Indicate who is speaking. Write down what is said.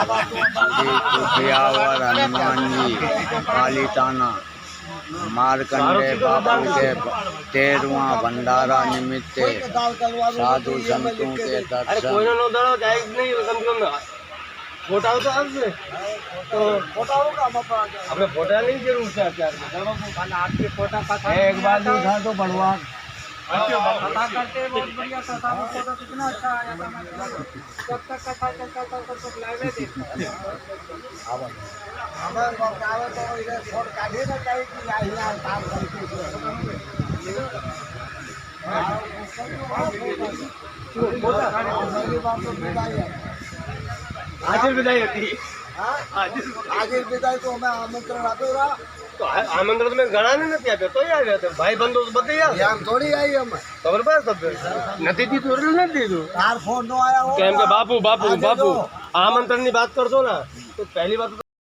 Speaker 1: श्री खुफियावर हनुमान जी पालिताना मार्कंडे बापू के 13वां भंडारा निमित्त साधु संतों के दर्शन।
Speaker 2: फोटा तो आपसे तो फोटा होगा हमें फोटा नहीं जरूर से आपके फोटा एक बार देखा तो बनवा कथा करते बहुत बढ़िया कथा फोटो कितना अच्छा आया था। मैं जब तक कथा चलता तब तक लाइव देखता हमें बताओ तो इधर फोट काढ़े ना चाहिए कि यहाँ काम करते आज विदाई होती आज विदाई को हमें आमंत्रण आप तो आमंत्रण में घना नहीं आप्या तो આવ્યા હતા ભાઈ બંધો બધે આમ થોડી આવી અમે ખબર પડે તબ નથી દીધું એટલે નથી દીધું તાર ફોન નો આયા કેમ કે બાપુ બાપુ બાપુ આમંત્રણ ની વાત કરશો ને તો પહેલી વાત